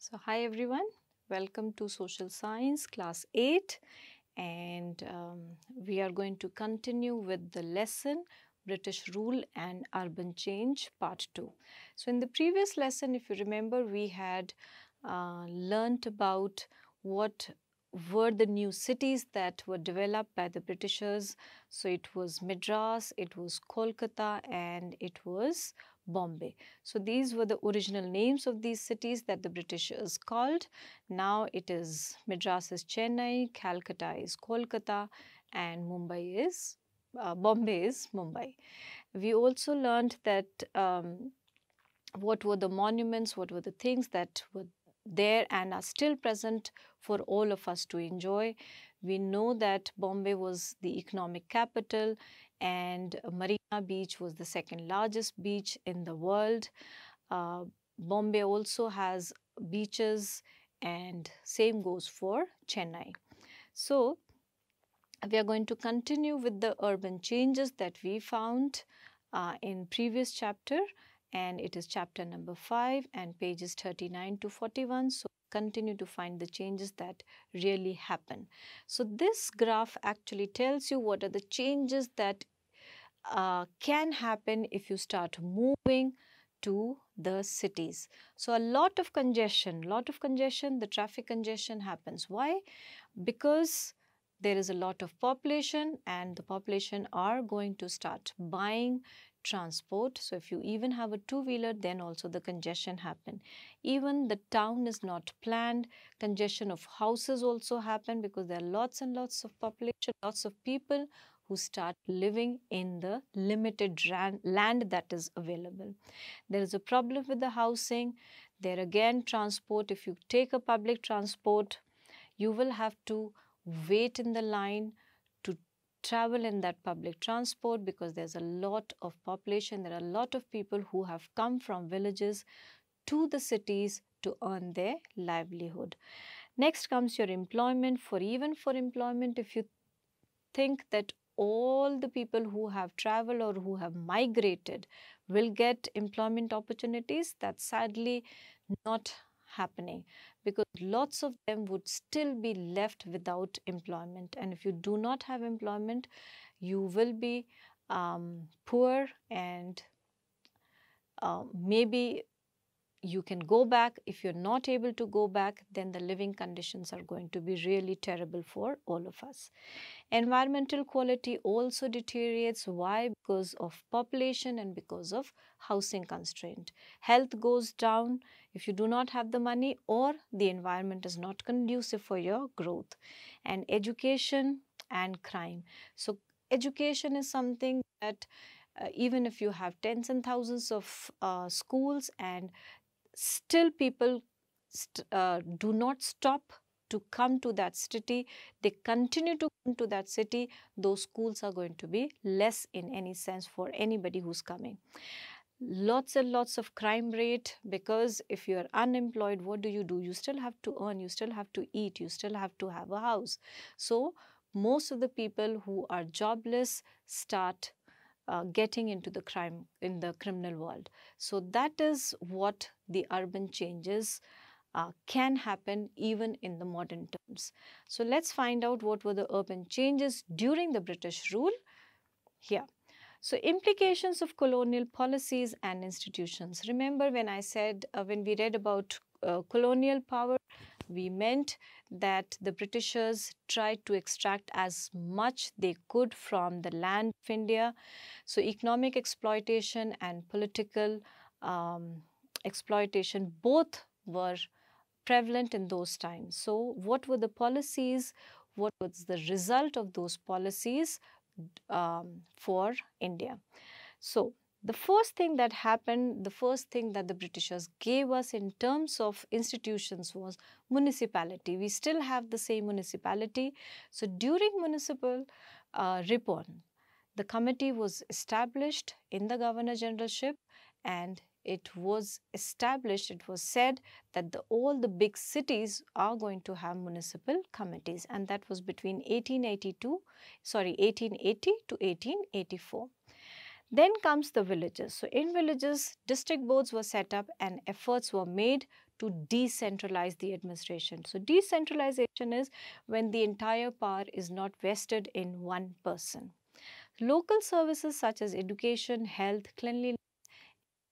So, hi everyone, welcome to Social Science Class 8, and we are going to continue with the lesson British Rule and Urban Change Part 2. So, in the previous lesson, if you remember, we had learnt about what were the new cities that were developed by the Britishers. So, it was Madras, it was Kolkata, and it was Bombay. So these were the original names of these cities that the Britishers called. Now it is Madras is Chennai, Calcutta is Kolkata, and Bombay is Mumbai. We also learned that what were the monuments, what were the things that were there and are still present for all of us to enjoy. We know that Bombay was the economic capital and Marina Beach was the second largest beach in the world. Bombay also has beaches and same goes for Chennai. So, we are going to continue with the urban changes that we found in previous chapter, and it is chapter number 5 and pages 39 to 41. So continue to find the changes that really happen. So this graph actually tells you what are the changes that can happen if you start moving to the cities. So a lot of congestion, the traffic congestion happens. Why? Because there is a lot of population and the population are going to start buying transport. So if you even have a two-wheeler, then also the congestion happen. Even the town is not planned, congestion of houses also happen because there are lots and lots of population, lots of people who start living in the limited land that is available. There is a problem with the housing. There again, transport. If you take a public transport, you will have to wait in the line to travel in that public transport because there's a lot of population. There are a lot of people who have come from villages to the cities to earn their livelihood. Next comes your employment. Even for employment, if you think that all the people who have traveled or who have migrated will get employment opportunities, that's sadly not happening because lots of them would still be left without employment. And if you do not have employment, you will be poor and maybe you can go back. If you're not able to go back, then the living conditions are going to be really terrible for all of us. Environmental quality also deteriorates. Why? Because of population and because of housing constraint. Health goes down if you do not have the money or the environment is not conducive for your growth. And education and crime. So education is something that even if you have tens and thousands of schools and still people do not stop to come to that city, they continue to come to that city, those schools are going to be less in any sense for anybody who's coming. Lots and lots of crime rate because if you are unemployed, what do? You still have to earn, you still have to eat, you still have to have a house. So most of the people who are jobless start getting into the criminal world. So that is what the urban changes can happen even in the modern terms. So let's find out what were the urban changes during the British rule here. So implications of colonial policies and institutions. Remember when I said, when we read about colonial power, we meant that the Britishers tried to extract as much they could from the land of India. So economic exploitation and political exploitation both were prevalent in those times. So what were the policies? What was the result of those policies for India? So the first thing that happened, the first thing that the Britishers gave us in terms of institutions was municipality. We still have the same municipality. So during municipal reform, the committee was established in the Governor Generalship and it was established, it was said that all the big cities are going to have municipal committees, and that was between 1880 to 1884. Then comes the villages. So in villages, district boards were set up and efforts were made to decentralize the administration. So decentralization is when the entire power is not vested in one person. Local services such as education, health, cleanliness,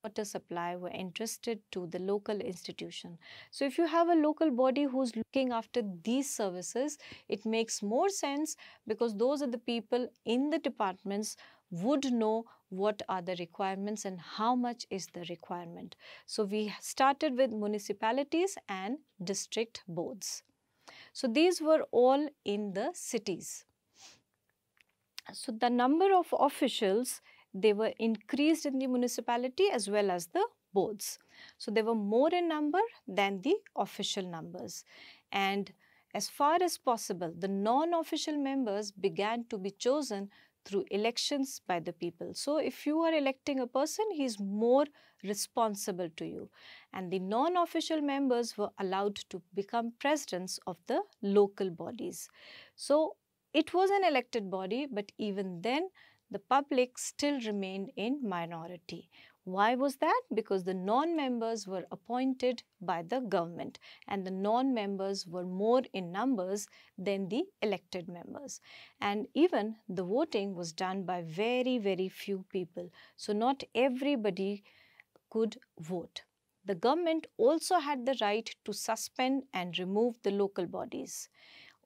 water supply were entrusted to the local institution. So if you have a local body who's looking after these services, it makes more sense because those are the people in the departments would know what are the requirements and how much is the requirement. So we started with municipalities and district boards. So these were all in the cities. So the number of officials, they were increased in the municipality as well as the boards. So they were more in number than the official numbers. And as far as possible, the non-official members began to be chosen through elections by the people. So if you are electing a person, he is more responsible to you. And the non-official members were allowed to become presidents of the local bodies. So it was an elected body, but even then, the public still remained in minority. Why was that? Because the non-members were appointed by the government and the non-members were more in numbers than the elected members. And even the voting was done by very, very few people. So not everybody could vote. The government also had the right to suspend and remove the local bodies.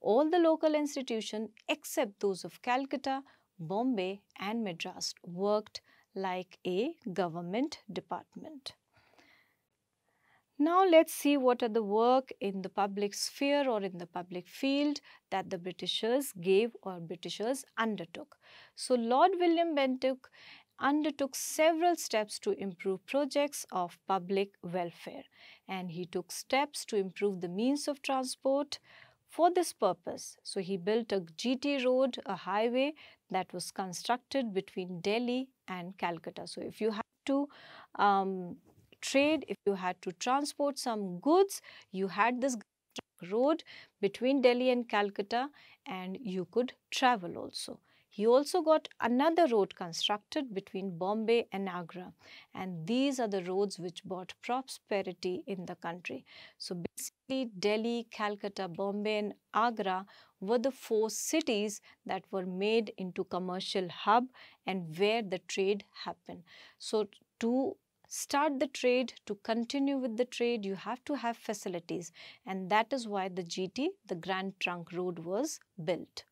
All the local institutions except those of Calcutta, Bombay and Madras worked like a government department. Now let's see what are the work in the public sphere or in the public field that the Britishers gave or Britishers undertook. So Lord William Bentinck undertook several steps to improve projects of public welfare, and he took steps to improve the means of transport for this purpose. So he built a GT road, a highway that was constructed between Delhi and Calcutta. So if you had to trade, if you had to transport some goods, you had this road between Delhi and Calcutta and you could travel also. He also got another road constructed between Bombay and Agra, and these are the roads which brought prosperity in the country. So basically Delhi, Calcutta, Bombay and Agra were the four cities that were made into commercial hub and where the trade happened. So to start the trade, to continue with the trade, you have to have facilities, and that is why the GT, the Grand Trunk Road, was built.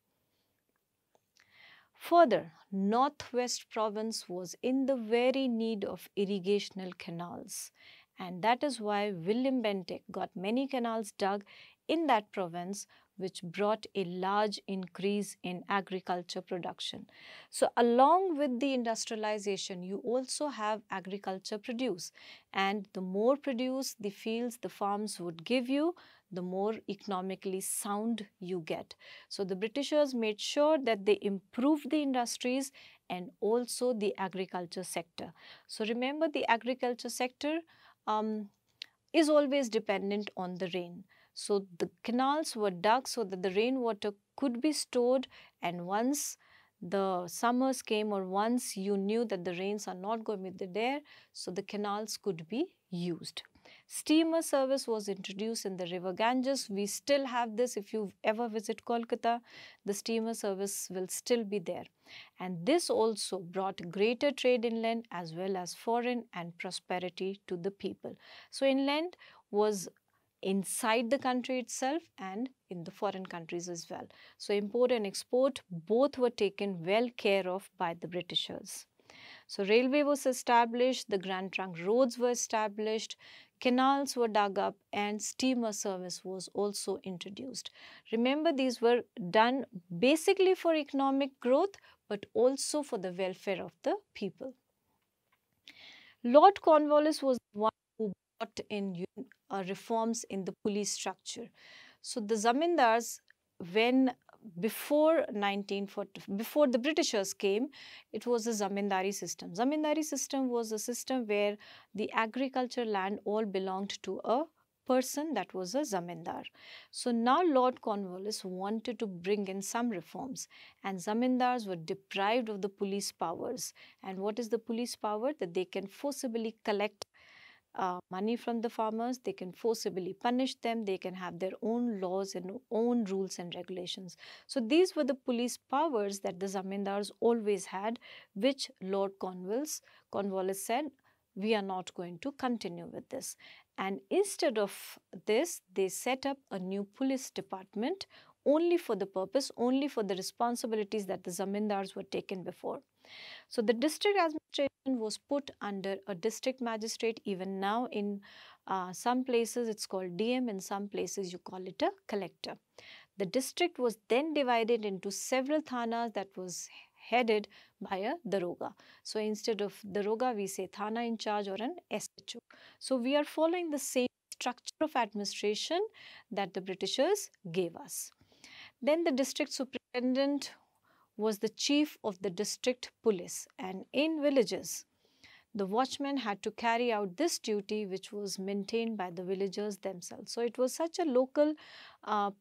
Further, Northwest Province was in the very need of irrigational canals, and that is why William Bentinck got many canals dug in that province, which brought a large increase in agriculture production. So along with the industrialization, you also have agriculture produce, and the more produce the fields, the farms would give you, the more economically sound you get. So the Britishers made sure that they improved the industries and also the agriculture sector. So remember, the agriculture sector is always dependent on the rain. So the canals were dug so that the rainwater could be stored, and once the summers came or once you knew that the rains are not going to be there, so the canals could be used. Steamer service was introduced in the river Ganges. We still have this. If you ever visit Kolkata, the steamer service will still be there. And this also brought greater trade inland as well as foreign and prosperity to the people. So inland was inside the country itself and in the foreign countries as well. So import and export both were taken well care of by the Britishers. So railway was established, the Grand Trunk roads were established, canals were dug up and steamer service was also introduced. Remember, these were done basically for economic growth but also for the welfare of the people. Lord Cornwallis was the one who brought in reforms in the police structure. So the Zamindars, when before the Britishers came, it was the Zamindari system. Zamindari system was a system where the agriculture land all belonged to a person that was a Zamindar. So now Lord Cornwallis wanted to bring in some reforms, and Zamindars were deprived of the police powers. And what is the police power? That they can forcibly collect money from the farmers, they can forcibly punish them, they can have their own laws and own rules and regulations. So these were the police powers that the Zamindars always had, which Lord Cornwallis said, we are not going to continue with this. And instead of this, they set up a new police department only for the purpose, only for the responsibilities that the Zamindars were taken before. So the district administration was put under a district magistrate. Even now in some places it's called DM, in some places you call it a collector. The district was then divided into several thanas that was headed by a daroga. So instead of daroga, we say thana in charge or an SHO. So we are following the same structure of administration that the Britishers gave us. Then the district superintendent was the chief of the district police, and in villages the watchman had to carry out this duty, which was maintained by the villagers themselves. So it was such a local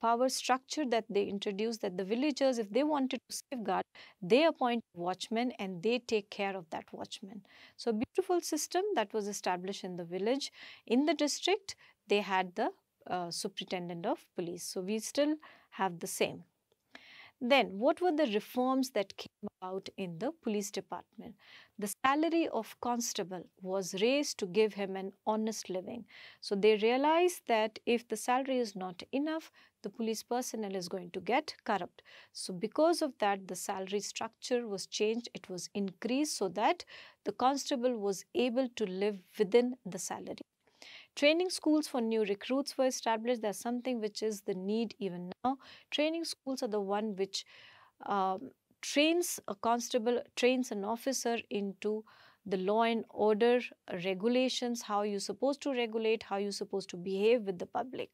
power structure that they introduced, that the villagers, if they wanted to safeguard, they appoint watchmen and they take care of that watchman. So a beautiful system that was established in the village. In the district they had the superintendent of police. So we still have the same. Then, what were the reforms that came about in the police department? The salary of constable was raised to give him an honest living. So, they realized that if the salary is not enough, the police personnel is going to get corrupt. So, because of that, the salary structure was changed. It was increased so that the constable was able to live within the salary. Training schools for new recruits were established. That's something which is the need even now. Training schools are the one which trains a constable, trains an officer into the law and order regulations, how you're supposed to regulate, how you're supposed to behave with the public.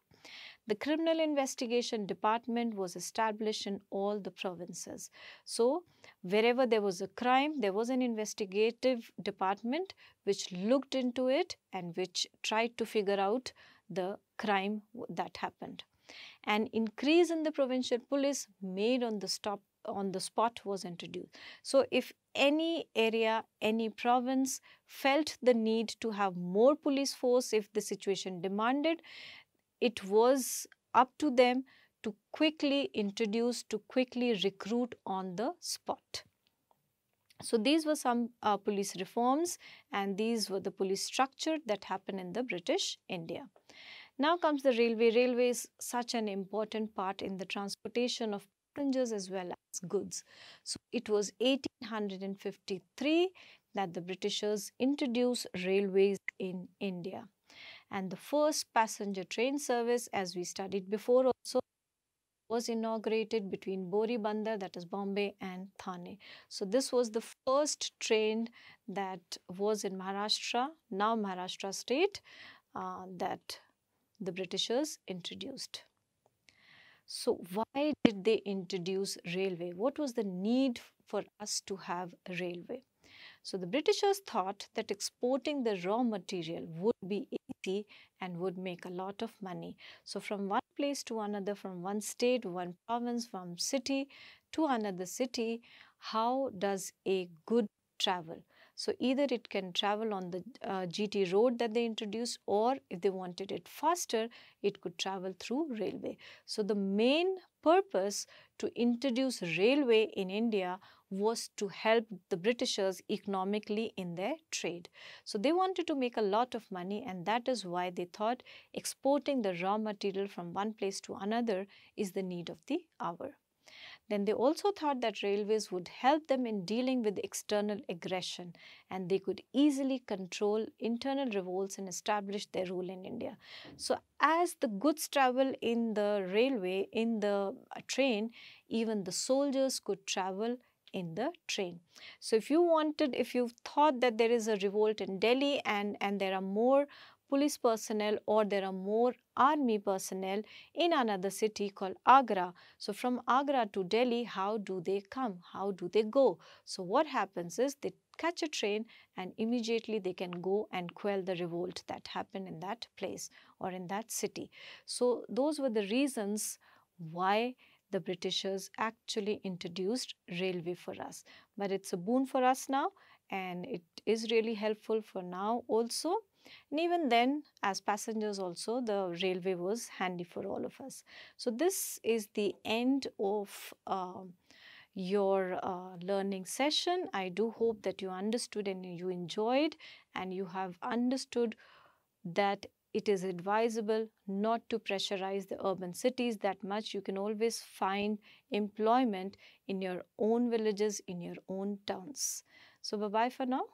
The criminal investigation department was established in all the provinces. So, wherever there was a crime, there was an investigative department which looked into it and which tried to figure out the crime that happened. An increase in the provincial police made on the spot was introduced. So, if any area, any province felt the need to have more police force, if the situation demanded, it was up to them to quickly introduce, to quickly recruit on the spot. So these were some police reforms, and these were the police structure that happened in the British India. Now comes the railway. Railway is such an important part in the transportation of passengers as well as goods. So it was 1853 that the Britishers introduced railways in India. And the first passenger train service, as we studied before also, was inaugurated between Bori Bandar, that is Bombay, and Thane. So this was the first train that was in Maharashtra, now Maharashtra state, that the Britishers introduced. So why did they introduce railway? What was the need for us to have a railway? So the Britishers thought that exporting the raw material would be easy and would make a lot of money. So from one place to another, from one state, one province, one city to another city, how does a good travel? So either it can travel on the GT road that they introduced, or if they wanted it faster, it could travel through railway. So the main purpose to introduce railway in India was to help the Britishers economically in their trade. So they wanted to make a lot of money, and that is why they thought exporting the raw material from one place to another is the need of the hour. Then they also thought that railways would help them in dealing with external aggression, and they could easily control internal revolts and establish their rule in India. So as the goods travel in the railway, in the train, even the soldiers could travel in the train. So if you thought that there is a revolt in Delhi and there are more police personnel or there are more army personnel in another city called Agra. So from Agra to Delhi, how do they come? How do they go? So what happens is they catch a train, and immediately they can go and quell the revolt that happened in that place or in that city. So those were the reasons why the Britishers actually introduced railway for us. But it's a boon for us now, and it is really helpful for now also. And even then, as passengers also, the railway was handy for all of us. So this is the end of your learning session. I do hope that you understood and you enjoyed, and you have understood that it is advisable not to pressurize the urban cities that much. You can always find employment in your own villages, in your own towns. So bye-bye for now.